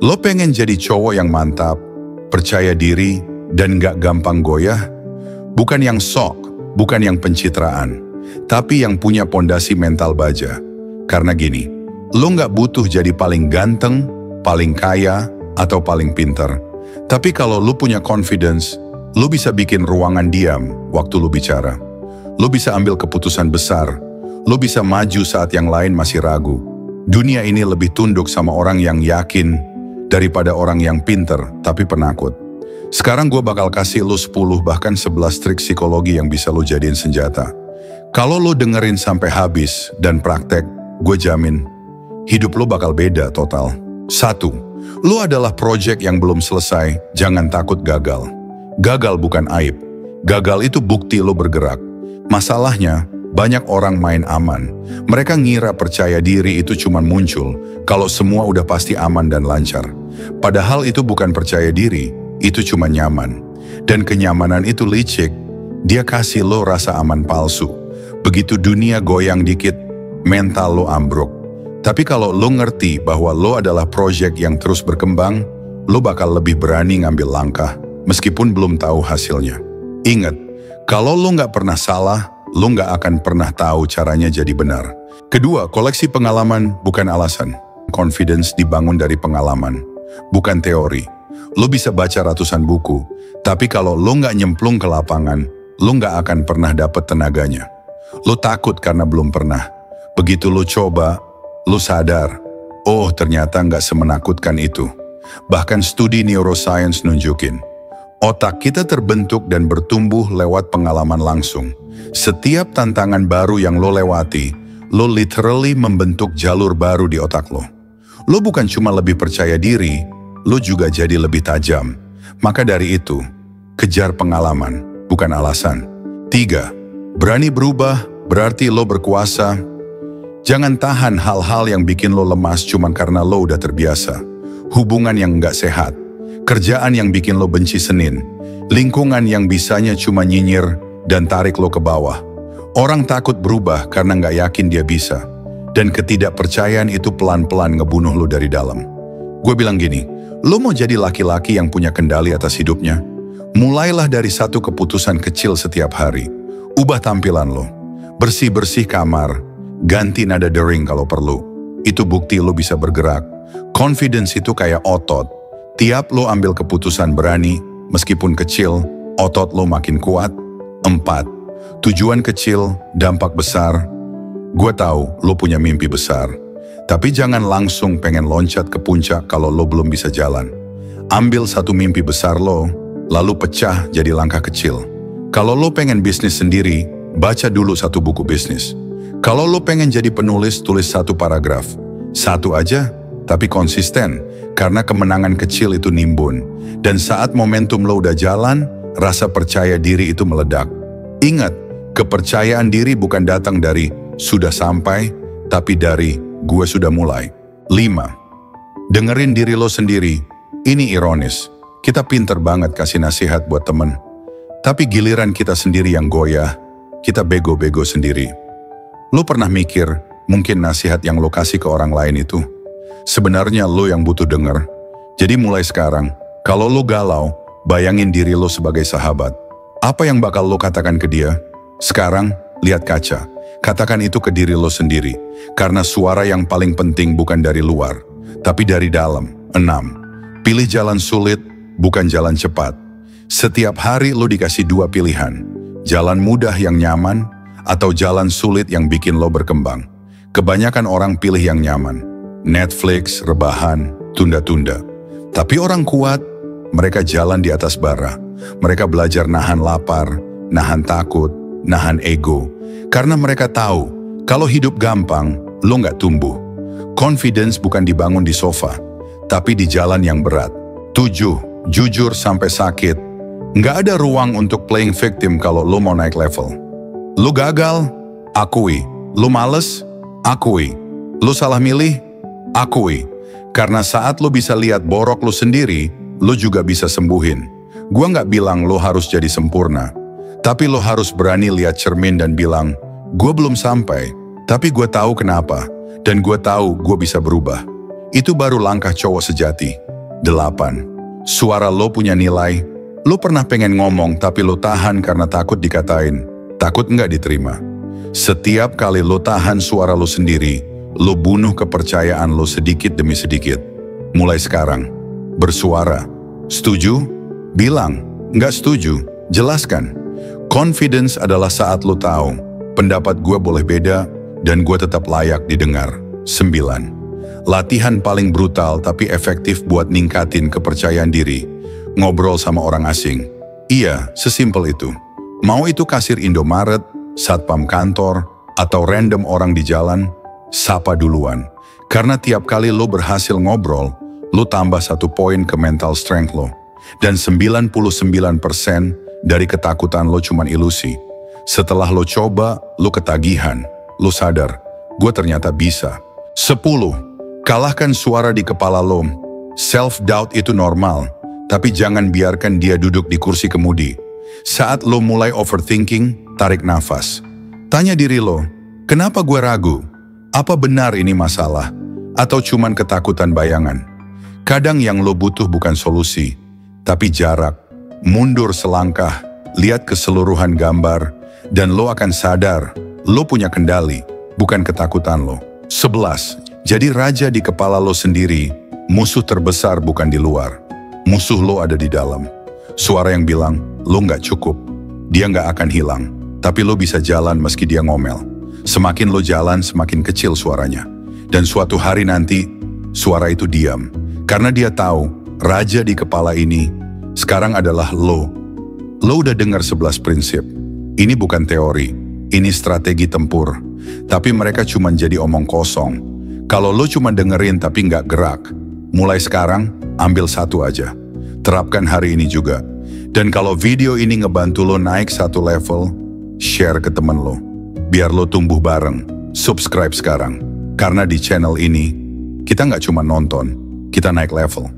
Lo pengen jadi cowok yang mantap, percaya diri, dan gak gampang goyah? Bukan yang sok, bukan yang pencitraan, tapi yang punya pondasi mental baja. Karena gini, lo gak butuh jadi paling ganteng, paling kaya, atau paling pinter. Tapi kalau lo punya confidence, lo bisa bikin ruangan diam waktu lo bicara. Lo bisa ambil keputusan besar, lo bisa maju saat yang lain masih ragu. Dunia ini lebih tunduk sama orang yang yakin daripada orang yang pinter tapi penakut. Sekarang gue bakal kasih lo 10 bahkan 11 trik psikologi yang bisa lo jadiin senjata. Kalau lo dengerin sampai habis dan praktek, gue jamin hidup lo bakal beda total. 1. Lo adalah project yang belum selesai, jangan takut gagal. Gagal bukan aib. Gagal itu bukti lo bergerak. Masalahnya, banyak orang main aman. Mereka ngira percaya diri itu cuma muncul kalau semua udah pasti aman dan lancar. Padahal itu bukan percaya diri, itu cuma nyaman. Dan kenyamanan itu licik, dia kasih lo rasa aman palsu. Begitu dunia goyang dikit, mental lo ambruk. Tapi kalau lo ngerti bahwa lo adalah project yang terus berkembang, lo bakal lebih berani ngambil langkah, meskipun belum tahu hasilnya. Ingat, kalau lo nggak pernah salah, lo nggak akan pernah tahu caranya jadi benar. Kedua, koleksi pengalaman bukan alasan. Confidence dibangun dari pengalaman, bukan teori. Lo bisa baca ratusan buku, tapi kalau lo nggak nyemplung ke lapangan, lo nggak akan pernah dapet tenaganya. Lo takut karena belum pernah. Begitu lo coba, lo sadar, oh ternyata nggak semenakutkan itu. Bahkan studi neuroscience nunjukin, otak kita terbentuk dan bertumbuh lewat pengalaman langsung. Setiap tantangan baru yang lo lewati, lo literally membentuk jalur baru di otak lo. Lo bukan cuma lebih percaya diri, lo juga jadi lebih tajam. Maka dari itu, kejar pengalaman, bukan alasan. 3. Berani berubah, berarti lo berkuasa. Jangan tahan hal-hal yang bikin lo lemas cuma karena lo udah terbiasa. Hubungan yang nggak sehat, kerjaan yang bikin lo benci Senin, lingkungan yang bisanya cuma nyinyir dan tarik lo ke bawah. Orang takut berubah karena nggak yakin dia bisa. Dan ketidakpercayaan itu pelan-pelan ngebunuh lo dari dalam. Gue bilang gini, lo mau jadi laki-laki yang punya kendali atas hidupnya? Mulailah dari satu keputusan kecil setiap hari. Ubah tampilan lo. Bersih-bersih kamar. Ganti nada dering kalau perlu. Itu bukti lo bisa bergerak. Confidence itu kayak otot. Tiap lo ambil keputusan berani, meskipun kecil, otot lo makin kuat. 4. Tujuan kecil, dampak besar. Gue tahu lo punya mimpi besar. Tapi jangan langsung pengen loncat ke puncak kalau lo belum bisa jalan. Ambil satu mimpi besar lo, lalu pecah jadi langkah kecil. Kalau lo pengen bisnis sendiri, baca dulu satu buku bisnis. Kalau lo pengen jadi penulis, tulis satu paragraf. Satu aja, tapi konsisten. Karena kemenangan kecil itu nimbun. Dan saat momentum lo udah jalan, rasa percaya diri itu meledak. Ingat, kepercayaan diri bukan datang dari sudah sampai, tapi dari gue sudah mulai. 5. Dengerin diri lo sendiri. Ini ironis. Kita pinter banget kasih nasihat buat temen. Tapi giliran kita sendiri yang goyah, kita bego-bego sendiri. Lo pernah mikir, mungkin nasihat yang lo kasih ke orang lain itu sebenarnya lo yang butuh denger. Jadi mulai sekarang, kalau lo galau, bayangin diri lo sebagai sahabat. Apa yang bakal lo katakan ke dia? Sekarang, lihat kaca. Katakan itu ke diri lo sendiri. Karena suara yang paling penting bukan dari luar, tapi dari dalam. 6. Pilih jalan sulit, bukan jalan cepat. Setiap hari lo dikasih 2 pilihan. Jalan mudah yang nyaman, atau jalan sulit yang bikin lo berkembang. Kebanyakan orang pilih yang nyaman. Netflix, rebahan, tunda-tunda. Tapi orang kuat, mereka jalan di atas bara. Mereka belajar nahan lapar, nahan takut, nahan ego. Karena mereka tahu, kalau hidup gampang, lo nggak tumbuh. Confidence bukan dibangun di sofa, tapi di jalan yang berat. 7. Jujur sampai sakit. Nggak ada ruang untuk playing victim kalau lo mau naik level. Lo gagal, akui. Lo males, akui. Lo salah milih, akui. Karena saat lo bisa lihat borok lo sendiri, lo juga bisa sembuhin. Gua nggak bilang lo harus jadi sempurna. Tapi lo harus berani lihat cermin dan bilang, gue belum sampai, tapi gue tahu kenapa. Dan gue tahu gue bisa berubah. Itu baru langkah cowok sejati. 8. Suara lo punya nilai. Lo pernah pengen ngomong tapi lo tahan karena takut dikatain. Takut nggak diterima. Setiap kali lo tahan suara lo sendiri, lo bunuh kepercayaan lo sedikit demi sedikit. Mulai sekarang, bersuara. Setuju? Bilang. Nggak setuju? Jelaskan. Confidence adalah saat lo tahu, pendapat gue boleh beda dan gue tetap layak didengar. 9. Latihan paling brutal tapi efektif buat ningkatin kepercayaan diri. Ngobrol sama orang asing. Iya, sesimpel itu. Mau itu kasir Indomaret, satpam kantor, atau random orang di jalan, sapa duluan. Karena tiap kali lo berhasil ngobrol, lo tambah 1 poin ke mental strength lo. Dan 99% dari ketakutan lo cuman ilusi. Setelah lo coba, lo ketagihan. Lo sadar, gue ternyata bisa. 10. Kalahkan suara di kepala lo. Self-doubt itu normal, tapi jangan biarkan dia duduk di kursi kemudi. Saat lo mulai overthinking, tarik nafas. Tanya diri lo, kenapa gue ragu? Apa benar ini masalah? Atau cuman ketakutan bayangan? Kadang yang lo butuh bukan solusi, tapi jarak. Mundur selangkah, lihat keseluruhan gambar, dan lo akan sadar, lo punya kendali, bukan ketakutan lo. 11. Jadi raja di kepala lo sendiri, musuh terbesar bukan di luar. Musuh lo ada di dalam. Suara yang bilang, lo nggak cukup. Dia nggak akan hilang, tapi lo bisa jalan meski dia ngomel. Semakin lo jalan, semakin kecil suaranya. Dan suatu hari nanti, suara itu diam. Karena dia tahu, raja di kepala ini, sekarang adalah lo. Lo udah dengar 11 prinsip. Ini bukan teori, ini strategi tempur. Tapi mereka cuma jadi omong kosong. Kalau lo cuma dengerin tapi nggak gerak, mulai sekarang ambil 1 aja. Terapkan hari ini juga. Dan kalau video ini ngebantu lo naik 1 level, share ke temen lo. Biar lo tumbuh bareng. Subscribe sekarang. Karena di channel ini, kita nggak cuma nonton, kita naik level.